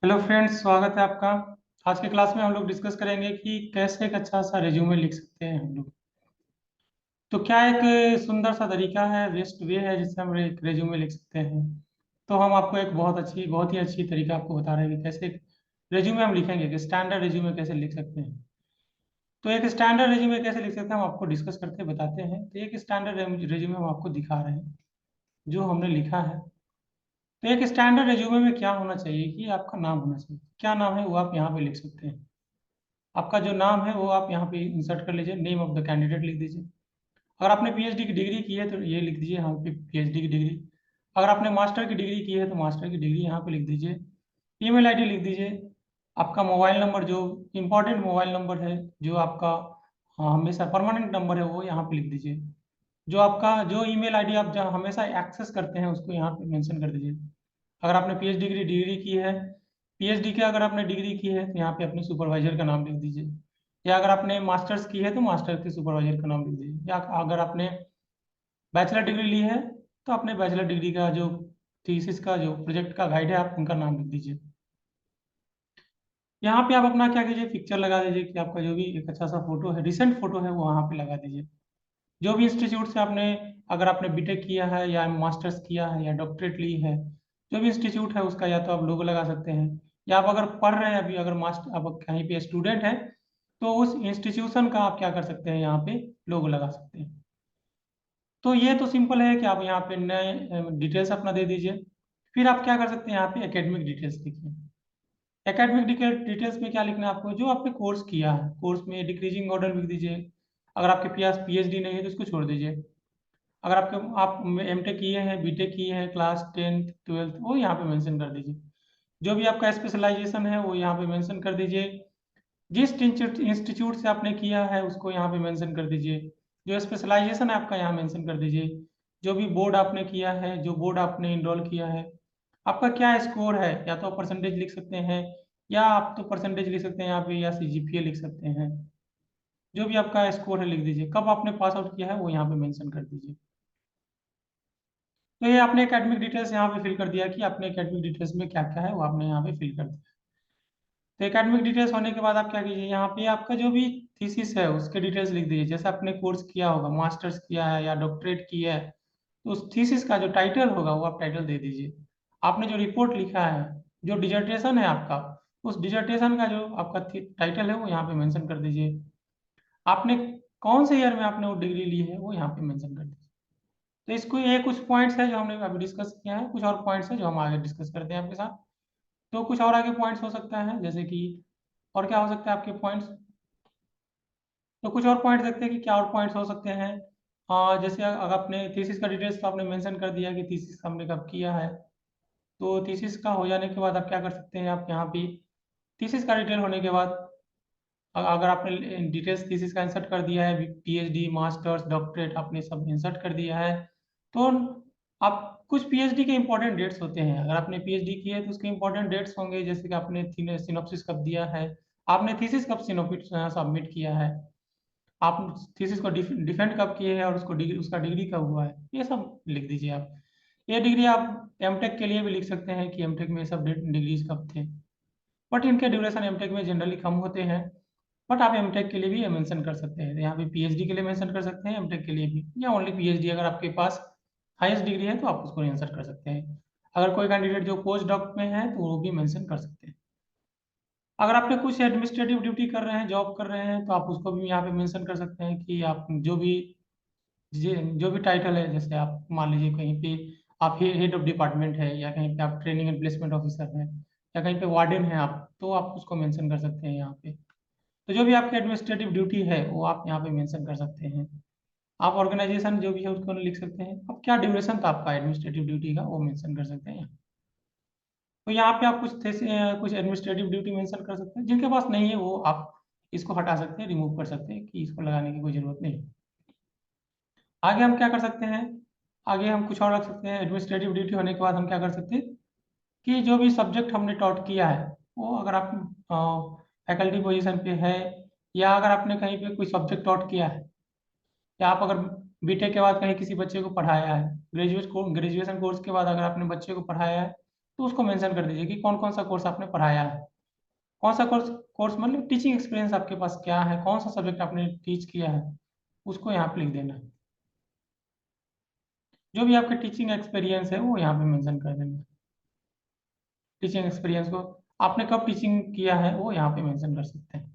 Hello friends, स्वागत है आपका। आज के क्लास में हम लोग डिस्कस करेंगे कि कैसे एक अच्छा सा रिज्यूमे लिख सकते हैं हम लोग। तो क्या एक सुंदर सा तरीका है, बेस्ट वे है जिससे हम एक रिज्यूमे लिख सकते हैं। तो हम आपको एक बहुत ही अच्छी तरीका आपको बता रहे हैं कि कैसे एक रिज्यूमे हम लिखेंगे, कि स्टैंडर्ड रिज्यूमे कैसे लिख सकते हैं। तो एक स्टैंडर्ड रिज्यूमे कैसे लिख सकते हैं हम आपको डिस्कस करके बताते हैं। तो एक स्टैंडर्ड रिज्यूमे हम आपको दिखा रहे हैं जो हमने लिखा है। तो एक स्टैंडर्ड रिज्यूमे में क्या होना चाहिए कि आपका नाम होना चाहिए। क्या नाम है वो आप यहाँ पे लिख सकते हैं। आपका जो नाम है वो आप यहाँ पे इंसर्ट कर लीजिए, नेम ऑफ द कैंडिडेट लिख दीजिए। अगर आपने पीएचडी की डिग्री की है तो ये लिख दीजिए यहाँ पे पीएचडी की डिग्री। अगर आपने मास्टर की डिग्री की है तो मास्टर की डिग्री यहाँ पे लिख दीजिए। ईमेल आईडी लिख दीजिए। आपका मोबाइल नंबर जो इम्पोर्टेंट मोबाइल नंबर है, जो आपका हमेशा परमानेंट नंबर है, वो यहाँ पे लिख दीजिए। जो आपका जो ईमेल आईडी आप जहाँ हमेशा एक्सेस करते हैं उसको यहाँ पे मेंशन कर दीजिए। अगर आपने पीएचडी की डिग्री की है, पीएचडी की अगर आपने डिग्री की है तो यहाँ पे अपने सुपरवाइजर का नाम लिख दीजिए। या अगर आपने मास्टर्स की है तो मास्टर के सुपरवाइजर का नाम लिख दीजिए। या अगर आपने बैचलर डिग्री ली है तो अपने बैचलर डिग्री का जो थीसिस का जो प्रोजेक्ट का गाइड है आप उनका नाम लिख दीजिए। यहाँ पे आप अपना क्या कीजिए, पिक्चर लगा दीजिए कि आपका जो भी एक अच्छा सा फोटो है, रिसेंट फोटो है, वो वहाँ पे लगा दीजिए। जो भी इंस्टीट्यूट से आपने, अगर आपने बीटेक किया है या मास्टर्स किया है या डॉक्टरेट ली है, जो भी इंस्टीट्यूट है उसका या तो आप लोगो लगा सकते हैं। या आप अगर पढ़ रहे हैं अभी, अगर मास्टर आप कहीं पे स्टूडेंट हैं तो उस इंस्टीट्यूशन का आप क्या कर सकते हैं, यहाँ पे लोगो लगा सकते हैं। तो ये तो सिंपल है कि आप यहाँ पे नए डिटेल्स अपना दे दीजिए। फिर आप क्या कर सकते हैं, यहाँ पे एकेडमिक डिटेल्स लिखिए। एकेडमिक डिटेल्स में क्या लिखना है आपको, जो आपने कोर्स किया है, कोर्स में डिक्रीजिंग ऑर्डर लिख दीजिए। अगर आपके पास पीएचडी नहीं है तो उसको छोड़ दीजिए। अगर आप एमटेक किए हैं, बीटेक किए हैं, क्लास 10th 12th वो यहाँ पे मेंशन कर दीजिए। जो भी आपका स्पेशलाइजेशन है वो यहाँ पे मेंशन कर दीजिए। जिस इंस्टीट्यूट से आपने किया है उसको यहाँ पे मेंशन कर दीजिए। जो स्पेशलाइजेशन है आपका यहाँ मेंशन कर दीजिए। जो भी बोर्ड आपने किया है, जो बोर्ड आपने इनरोल किया है, आपका क्या स्कोर है, या तो परसेंटेज लिख सकते हैं, या आप तो परसेंटेज लिख सकते हैं यहाँ पे, या सीजीपीए लिख सकते हैं। जो भी आपका स्कोर है लिख दीजिए। कब आपने पास आउट किया है वो यहाँ पे मेंशन कर दीजिए। तो ये आपने एकेडमिक डिटेल्स यहाँ पे फिल कर दिया कि आपने एकेडमिक डिटेल्स में क्या क्या है वो आपने यहाँ पे फिल कर दिया। तो एकेडमिक डिटेल्स होने के बाद आप क्या कीजिए, यहाँ पे आपका जो भी थीसिस है उसके डिटेल्स लिख दीजिए। जैसे आपने कोर्स किया होगा, मास्टर्स किया है या डॉक्टरेट किया है, तो उस थीसिस का जो टाइटल होगा वो आप टाइटल दे दीजिए। आपने जो रिपोर्ट लिखा है, जो डिजर्टेशन है आपका, उस डिजर्टेशन का जो आपका टाइटल है वो यहाँ पे मेंशन कर दीजिए। आपने कौन से ईयर में आपने वो डिग्री ली है वो यहाँ पे मेंशन कर दीजिए। तो इसको, ये कुछ पॉइंट्स है जो हमने अभी डिस्कस किया है। कुछ और पॉइंट्स है जो हम आगे डिस्कस करते हैं आपके साथ। तो कुछ और आगे पॉइंट्स हो सकता है, जैसे कि और क्या हो सकता है आपके पॉइंट्स। तो कुछ और पॉइंट्स देखते हैं कि क्या और पॉइंट्स हो सकते हैं। जैसे अगर आपने थीसिस का डिटेल्स तो आपने मेंशन कर दिया कि थीसिस हमने कब किया है। तो थीसिस का हो जाने के बाद आप क्या कर सकते हैं, आप यहाँ पे थीसिस का डिटेल होने के बाद अगर आपने डिटेल्स थीसिस का इंसर्ट कर दिया है, पीएचडी मास्टर्स डॉक्टरेट आपने सब इंसर्ट कर दिया है, तो आप कुछ पीएचडी के इंपॉर्टेंट डेट्स होते हैं। अगर आपने पीएचडी किया है तो उसके इंपॉर्टेंट डेट्स होंगे, जैसे कि आपने सिनॉप्सिस कब दिया है, आपने थीसिस कब सबमिट किया है, आप थीसिस को डिफेंड कब किए हैं, और उसको डिग्री, उसका डिग्री कब हुआ है, ये सब लिख दीजिए आप। ये डिग्री आप एमटेक के लिए भी लिख सकते हैं कि एमटेक में ये सब डिग्रीज कब थे। बट इनके ड्यूरेशन एमटेक में जनरली कम होते हैं। बट आप एमटेक के लिए भी मेंशन कर सकते हैं। यहाँ पे पीएचडी के लिए मेंशन कर सकते हैं, एमटेक के लिए भी, या ओनली पीएचडी अगर आपके पास हाईएस्ट डिग्री है तो आप उसको मेंशन कर सकते हैं। अगर कोई कैंडिडेट जो पोस्ट डॉक में है तो वो भी मेंशन कर सकते हैं। अगर आपने कुछ एडमिनिस्ट्रेटिव ड्यूटी कर रहे हैं, जॉब कर रहे हैं, तो आप उसको भी यहाँ पे मेंशन कर सकते हैं कि आप जो भी टाइटल है, जैसे आप मान लीजिए कहीं पे आप हेड ऑफ डिपार्टमेंट है, या कहीं पे आप ट्रेनिंग एंड प्लेसमेंट ऑफिसर हैं, या कहीं पे वार्डन है आप, तो आप उसको मेंशन कर सकते हैं यहाँ पे। तो जो भी आपकी एडमिनिस्ट्रेटिव ड्यूटी है वो आप यहाँ पे मेंशन कर सकते हैं। आप ऑर्गेनाइजेशन जो भी है उसको लिख सकते हैं। अब क्या ड्यूरेशन था आपका एडमिनिस्ट्रेटिव ड्यूटी का वो मेंशन कर सकते हैं। तो यहाँ पे आप कुछ एडमिनिस्ट्रेटिव ड्यूटी मेंशन कर सकते हैं। जिनके पास नहीं है वो आप इसको हटा सकते हैं, रिमूव कर सकते हैं, कि इसको लगाने की कोई जरूरत नहीं। आगे हम क्या कर सकते हैं, आगे हम कुछ और रख सकते हैं। एडमिनिस्ट्रेटिव ड्यूटी होने के बाद हम क्या कर सकते हैं कि जो भी सब्जेक्ट हमने टॉट किया है, वो अगर आप फैकल्टी पोजीशन पे है, या अगर आपने कहीं पे कोई सब्जेक्ट टॉट किया है, या आप अगर बीटेक के बाद कहीं किसी बच्चे को पढ़ाया है, ग्रेजुएशन कोर्स के बाद अगर आपने बच्चे को पढ़ाया है, तो उसको मेंशन कर दीजिए कि कौन कौन सा कोर्स आपने पढ़ाया है, कौन सा कोर्स कोर्स मतलब टीचिंग एक्सपीरियंस आपके पास क्या है, कौन सा सब्जेक्ट आपने टीच किया है, उसको यहाँ पे लिख देना है। जो भी आपका टीचिंग एक्सपीरियंस है वो यहाँ पे मेंशन कर देना। टीचिंग एक्सपीरियंस को आपने कब टीचिंग किया है वो यहाँ पे मेंशन कर सकते हैं।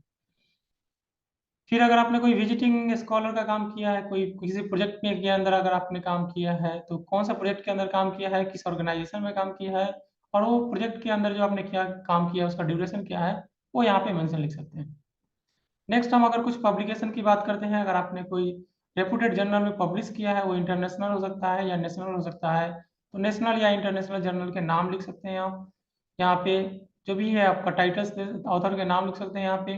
फिर अगर आपने कोई विजिटिंग स्कॉलर का काम किया है, कोई किसी प्रोजेक्ट में के अंदर अगर आपने काम किया है, तो कौन सा प्रोजेक्ट के अंदर काम किया है, किस ऑर्गेनाइजेशन में काम किया है, और वो प्रोजेक्ट के अंदर जो आपने किया काम किया उसका ड्यूरेशन क्या है, वो यहाँ पे मेंशन लिख सकते हैं। नेक्स्ट हम अगर कुछ पब्लिकेशन की बात करते हैं, अगर आपने कोई रेपुटेड जर्नल में पब्लिश किया है, वो इंटरनेशनल हो सकता है या नेशनल हो सकता है, तो नेशनल या इंटरनेशनल जर्नल के नाम लिख सकते हैं आप यहाँ पे। जो भी है आपका टाइटल्स, ऑथर के नाम लिख सकते हैं यहाँ पे।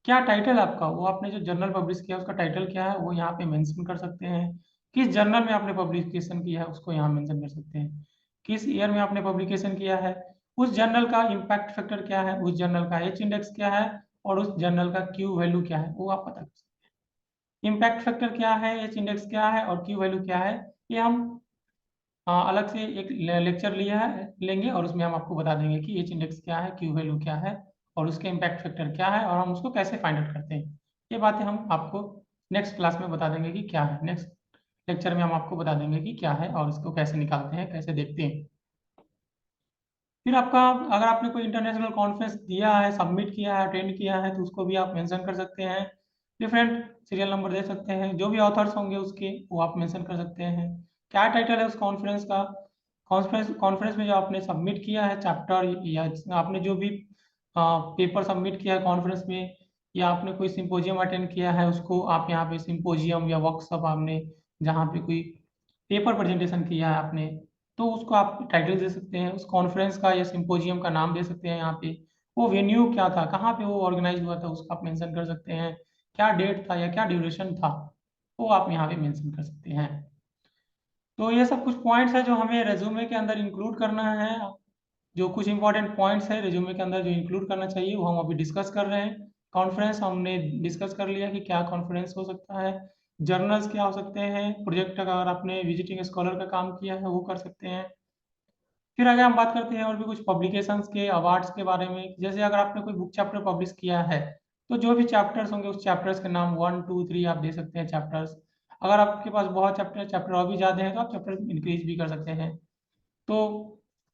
क्या टाइटल आपका, वो आपने जो जर्नल पब्लिश किया उसका टाइटल क्या है वो यहाँ पे मेंशन कर सकते हैं। किस जर्नल में आपने पब्लिकेशन किया है उसको यहाँ मेंशन कर सकते हैं। किस ईयर में आपने पब्लिकेशन किया है, उस जर्नल का इम्पैक्ट फैक्टर क्या है, उस जर्नल का एच इंडेक्स क्या है, और उस जर्नल का क्यू वैल्यू क्या है, वो आप पता कर सकते हैं। इम्पैक्ट फैक्टर क्या है, एच इंडेक्स क्या है, और क्यू वैल्यू क्या है, ये हम अलग से एक लेक्चर लिया है लेंगे, और उसमें हम आपको बता देंगे कि एच इंडेक्स क्या है, क्यू वैल्यू क्या है, और उसके इम्पैक्ट फैक्टर क्या है, और हम उसको कैसे फाइंड आउट करते हैं। ये बातें हम आपको नेक्स्ट क्लास में बता देंगे कि क्या है, नेक्स्ट लेक्चर में हम आपको बता देंगे कि क्या है और इसको कैसे निकालते हैं, कैसे देखते हैं। फिर आपका, अगर आपने कोई इंटरनेशनल कॉन्फ्रेंस दिया है, सबमिट किया है, अटेंड किया है, तो उसको भी आप मेंशन कर सकते हैं। डिफरेंट सीरियल नंबर दे सकते हैं, जो भी ऑथर्स होंगे उसके वो आप मेंशन कर सकते हैं। क्या टाइटल है उस कॉन्फ्रेंस का, कॉन्फ्रेंस कॉन्फ्रेंस में जो आपने सबमिट किया है चैप्टर, या आपने जो भी पेपर सबमिट किया है कॉन्फ्रेंस में, या आपने कोई सिंपोजियम अटेंड किया है, उसको आप यहाँ पे सिंपोजियम या वर्कशॉप आपने जहाँ पे कोई पेपर प्रेजेंटेशन किया है आपने, तो उसको आप टाइटल दे सकते हैं, उस कॉन्फ्रेंस का या सिंपोजियम का नाम दे सकते हैं यहाँ पे। वो वेन्यू क्या था, कहाँ पे वो ऑर्गेनाइज हुआ था, उसको आप मेंशन कर सकते हैं। क्या डेट था या क्या ड्यूरेशन था, वो आप यहाँ पे मेंशन कर सकते हैं। तो ये सब कुछ पॉइंट्स है जो हमें रेज्यूमे के अंदर इंक्लूड करना है। जो कुछ इंपॉर्टेंट पॉइंट्स है रेज्यूमे के अंदर जो इंक्लूड करना चाहिए वो हम अभी डिस्कस कर रहे हैं। कॉन्फ्रेंस हमने डिस्कस कर लिया कि क्या कॉन्फ्रेंस हो सकता है, जर्नल्स क्या हो सकते हैं, प्रोजेक्ट अगर आपने विजिटिंग स्कॉलर का काम किया है वो कर सकते हैं। फिर आगे हम बात करते हैं और भी कुछ पब्लिकेशंस के अवार्ड्स के बारे में। जैसे अगर आपने कोई बुक चैप्टर पब्लिश किया है, तो जो भी चैप्टर्स होंगे उस चैप्टर्स के नाम 1 2 3 आप दे सकते हैं चैप्टर्स। अगर आपके पास बहुत चैप्टर चैप्टर और भी ज़्यादा हैं तो आप चैप्टर इंक्रीज भी कर सकते हैं। तो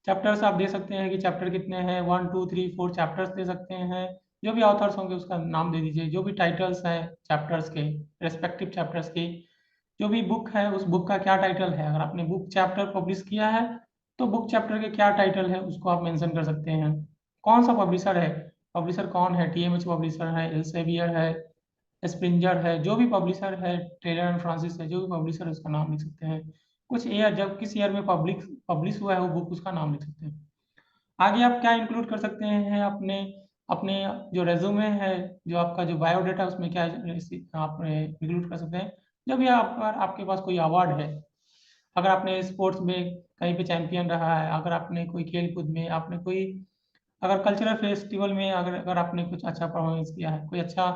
चैप्टर्स आप दे सकते हैं कि चैप्टर कितने हैं, 1 2 3 4 चैप्टर्स दे सकते हैं। जो भी ऑथर्स होंगे उसका नाम दे दीजिए, जो भी टाइटल्स हैं चैप्टर्स के, रेस्पेक्टिव चैप्टर्स के। जो भी बुक है उस बुक का क्या टाइटल है, अगर आपने बुक चैप्टर पब्लिश किया है तो बुक चैप्टर के क्या टाइटल है उसको आप मेंशन कर सकते हैं। कौन सा पब्लिशर है, पब्लिशर कौन है, टीएमएच पब्लिशर है, एल्सेवियर है, स्प्रिंजर है, जो भी पब्लिशर है, टेलर एंड फ्रांसिस है, जो भी पब्लिशर है उसका नाम लिख सकते हैं। कुछ ईयर, जब किस ईयर में पब्लिक पब्लिश हुआ है वो बुक, उसका नाम लिख सकते हैं। आगे आप क्या इंक्लूड कर सकते हैं अपने अपने जो रेज्यूमे है, जो आपका जो बायोडाटा उसमें क्या आप इंक्लूड कर सकते हैं। जब भी आपके पास कोई अवार्ड है, अगर आपने स्पोर्ट्स में कहीं पे चैंपियन रहा है, अगर आपने कोई खेल कूद में आपने कोई, अगर कल्चरल फेस्टिवल में अगर अगर आपने कुछ अच्छा परफॉर्मेंस किया है, कोई अच्छा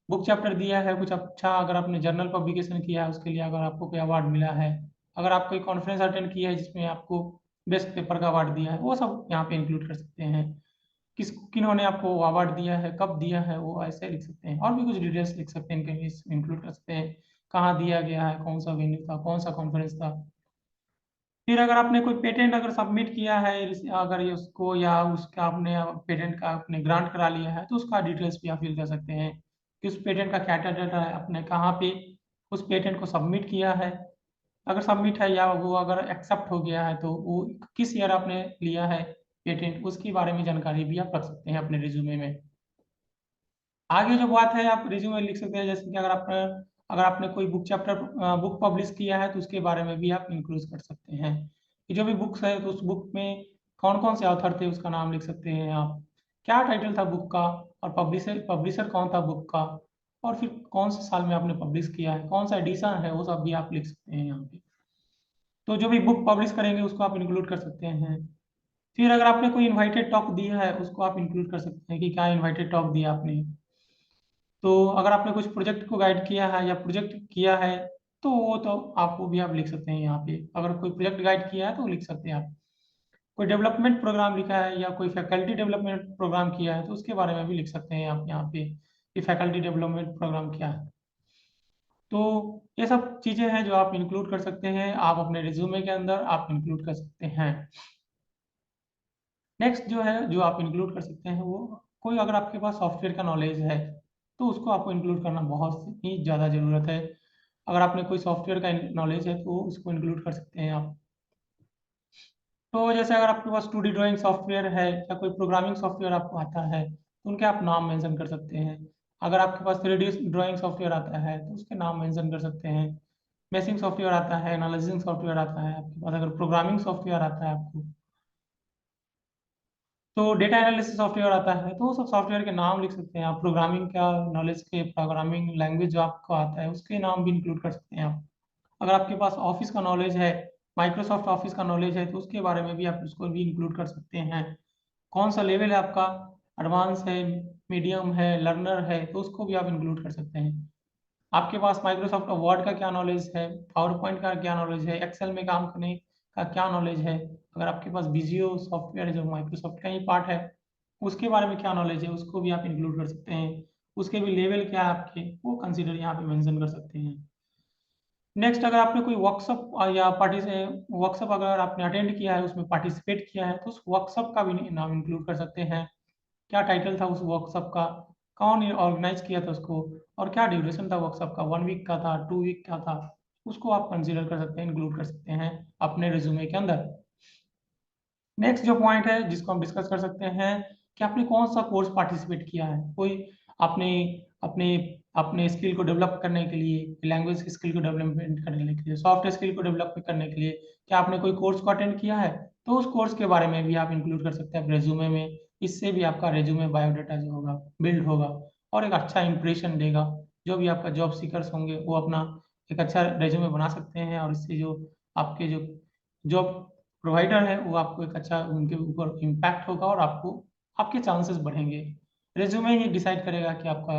बुक चैप्टर दिया है, कुछ अच्छा अगर आपने जर्नल पब्लिकेशन किया है उसके लिए अगर आपको कोई अवार्ड मिला है, अगर आप कोई कॉन्फ्रेंस अटेंड किया है जिसमें आपको बेस्ट पेपर का अवार्ड दिया है, वो सब यहाँ पे इंक्लूड कर सकते हैं। किन्होंने आपको अवार्ड दिया है, कब दिया है, वो ऐसे लिख सकते हैं। और भी कुछ डिटेल्स लिख सकते हैं, इनके इंक्लूड कर सकते हैं। कहाँ दिया गया है, कौन सा वेन्यू था, कौन सा कॉन्फ्रेंस था। फिर अगर आपने कोई पेटेंट अगर सबमिट किया है, अगर ये उसको या उसका आपने पेटेंट का आपने ग्रांट करा लिया है, तो उसका डिटेल्स भी आप फिल कर सकते हैं कि उस पेटेंट का क्या टाइटल है, आपने कहाँ पे उस पेटेंट को सबमिट किया है। अगर सबमिट है या वो अगर एक्सेप्ट हो गया है तो वो किस ईयर आपने लिया है पेटेंट, उसके बारे में जानकारी भी आप रख सकते हैं अपने रिज्यूमे में। आगे जो बात है आप रिज्यूमे लिख सकते हैं, जैसे कि अगर आपने कोई बुक चैप्टर बुक पब्लिश किया है तो उसके बारे में भी आप इंक्लूड कर सकते हैं कि जो भी बुक्स है तो उस बुक में कौन कौन से ऑथर थे उसका नाम लिख सकते हैं आप, क्या टाइटल था बुक का, और पब्लिशर पब्लिशर कौन था बुक का, और फिर कौन से साल में आपने पब्लिश किया है, कौन सा एडिशन है, वो सब भी आप लिख सकते हैं यहाँ पे। तो जो भी बुक पब्लिश करेंगे उसको आप इंक्लूड कर सकते हैं। फिर अगर आपने कोई इनवाइटेड टॉक दिया है उसको आप इंक्लूड कर सकते हैं कि क्या इनवाइटेड टॉक दिया आपने। तो अगर आपने कुछ प्रोजेक्ट को गाइड किया है या प्रोजेक्ट किया है, तो वो तो आपको भी आप लिख सकते हैं यहाँ पे। अगर कोई प्रोजेक्ट गाइड किया है तो लिख सकते हैं आप। कोई डेवलपमेंट प्रोग्राम लिखा है या कोई फैकल्टी डेवलपमेंट प्रोग्राम किया है तो उसके बारे में भी लिख सकते हैं आप यहाँ पे कि फैकल्टी डेवलपमेंट प्रोग्राम क्या है। तो ये सब चीज़ें हैं जो आप इंक्लूड कर सकते हैं, आप अपने रिज्यूमे के अंदर आप इंक्लूड कर सकते हैं। नेक्स्ट जो है जो आप इंक्लूड कर सकते हैं वो कोई अगर आपके पास सॉफ्टवेयर का नॉलेज है तो उसको आपको इंक्लूड करना बहुत ही ज़्यादा ज़रूरत है। अगर आपने कोई सॉफ्टवेयर का नॉलेज है तो उसको इंक्लूड कर सकते हैं आप। तो जैसे अगर आपके पास 2D ड्राइंग सॉफ्टवेयर है या कोई प्रोग्रामिंग सॉफ्टवेयर आपको आता है तो उनके आप नाम मेंशन कर सकते हैं। अगर आपके पास 3D ड्राइंग सॉफ्टवेयर आता है तो उसके नाम मेंशन कर सकते हैं। मेशिंग सॉफ्टवेयर आता है, एनालिसिस सॉफ्टवेयर आता है आपके पास, अगर प्रोग्रामिंग सॉफ्टवेयर आता है आपको, तो डेटा एनालिसिस सॉफ्टवेयर आता है तो वो सब सॉफ्टवेयर के नाम लिख सकते हैं आप। प्रोग्रामिंग का नॉलेज के प्रोग्रामिंग लैंग्वेज जो आपको आता है उसके नाम भी इंक्लूड कर सकते हैं आप। अगर आपके पास ऑफिस का नॉलेज है, माइक्रोसॉफ्ट ऑफिस का नॉलेज है तो उसके बारे में भी आप उसको भी इंक्लूड कर सकते हैं। कौन सा लेवल है आपका, एडवांस है, मीडियम है, लर्नर है, तो उसको भी आप इंक्लूड कर सकते हैं। आपके पास माइक्रोसॉफ्ट वर्ड का क्या नॉलेज है, पावर पॉइंट का क्या नॉलेज है, एक्सेल में काम करने का क्या नॉलेज है, अगर आपके पास विजियो सॉफ्टवेयर है जो माइक्रोसॉफ्ट का ही पार्ट है उसके बारे में क्या नॉलेज है उसको भी आप इंक्लूड कर सकते हैं। उसके भी लेवल क्या है आपके वो कंसिडर यहाँ पे मेंशन कर सकते हैं। नेक्स्ट अगर आपने कोई वर्कशॉप या पार्टी से वर्कशॉप अगर आपने अटेंड किया है उसमें पार्टिसिपेट किया है तो उस वर्कशॉप का भी नाम इंक्लूड कर सकते हैं। क्या टाइटल था उस वर्कशॉप का, कौन ऑर्गेनाइज किया था उसको, और क्या ड्यूरेशन था वर्कशॉप का, 1 वीक का था, 2 वीक का था, उसको आप कंसीडर कर सकते हैं, इंक्लूड कर सकते हैं अपने रिज्यूमे के अंदर। नेक्स्ट जो पॉइंट है जिसको हम डिस्कस कर सकते हैं कि आपने कौन सा कोर्स पार्टिसिपेट किया है। कोई आपने अपने अपने स्किल को डेवलप करने के लिए, लैंग्वेज स्किल को डेवलपमेंट करने के लिए, सॉफ्ट स्किल को डेवलप करने के लिए क्या आपने कोई कोर्स को अटेंड किया है तो उस कोर्स के बारे में भी आप इंक्लूड कर सकते हैं रेज्यूमे में। इससे भी आपका रेज्यूमे बायोडाटा जो होगा बिल्ड होगा और एक अच्छा इंप्रेशन देगा। जो भी आपका जॉब सीकर्स होंगे वो अपना एक अच्छा रेज्यूमे बना सकते हैं और इससे जो आपके जो जॉब प्रोवाइडर है वो आपको एक अच्छा उनके ऊपर इम्पैक्ट होगा और आपको आपके चांसेस बढ़ेंगे। रिज्यूमे ही डिसाइड करेगा कि आपका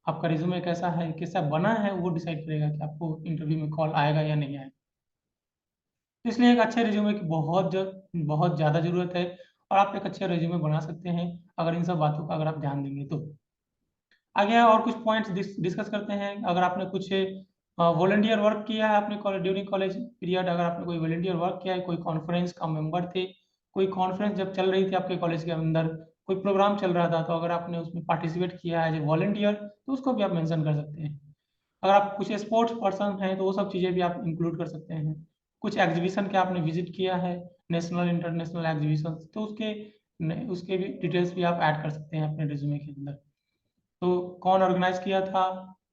आपका रिज्यूमे कैसा है, कैसा बना है, वो डिसाइड करेगा कि आपको इंटरव्यू में कॉल आएगा या नहीं आएगा। तो इसलिए एक अच्छे रिज्यूमे की बहुत ज़्यादा ज़रूरत है और आप एक अच्छे रिज्यूमे बना सकते हैं अगर इन सब बातों का अगर आप ध्यान देंगे तो। आगे और कुछ पॉइंट्स डिस्कस करते हैं। अगर आपने कुछ वॉलंटियर वर्क किया है आपने ड्यूरिंग कॉलेज पीरियड, अगर आपने कोई वॉलंटियर वर्क किया है, कोई कॉन्फ्रेंस का मेंबर थे, कोई कॉन्फ्रेंस जब चल रही थी आपके कॉलेज के अंदर, कोई प्रोग्राम चल रहा था तो अगर आपने उसमें पार्टिसिपेट किया है एज ए वॉलंटियर तो उसको भी आप मेंशन कर सकते हैं। अगर आप कुछ स्पोर्ट्स पर्सन हैं तो वो सब चीज़ें भी आप इंक्लूड कर सकते हैं। कुछ एग्जीबिशन के आपने विजिट किया है, नेशनल इंटरनेशनल एग्जीबिशन, तो उसके भी डिटेल्स भी आप ऐड कर सकते हैं अपने रिज्यूमे के अंदर। तो कौन ऑर्गेनाइज किया था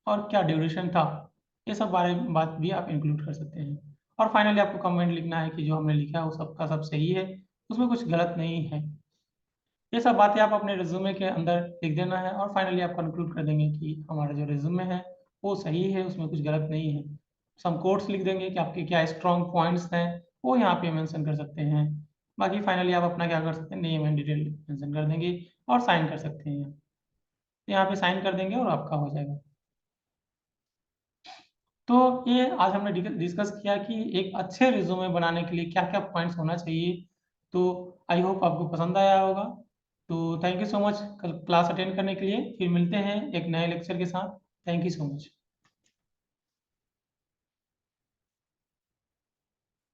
और क्या ड्यूरेशन था, ये सब बात भी आप इंक्लूड कर सकते हैं। और फाइनली आपको कमेंट लिखना है कि जो हमने लिखा है वो सबका सब सही है, उसमें कुछ गलत नहीं है। ये सब बातें आप अपने रिज्यूमे के अंदर लिख देना है और फाइनली आप कंक्लूड कर देंगे कि हमारा जो रिज्यूमे है वो सही है, उसमें कुछ गलत नहीं है। सम कोट्स लिख देंगे कि आपके क्या स्ट्रॉन्ग पॉइंट्स हैं वो यहाँ पे मेंशन कर सकते हैं। बाकी फाइनली आप अपना क्या कर सकते हैं, नेम एंड डिटेल मेंशन कर देंगे और साइन कर सकते हैं। यहाँ पे साइन कर देंगे और आपका हो जाएगा। तो ये आज हमने डिस्कस किया कि एक अच्छे रिज्यूमे बनाने के लिए क्या-क्या पॉइंट्स होना चाहिए। तो आई होप आपको पसंद आया होगा। तो थैंक यू सो मच कल क्लास अटेंड करने के लिए। फिर मिलते हैं एक नए लेक्चर के साथ। Thank you so much.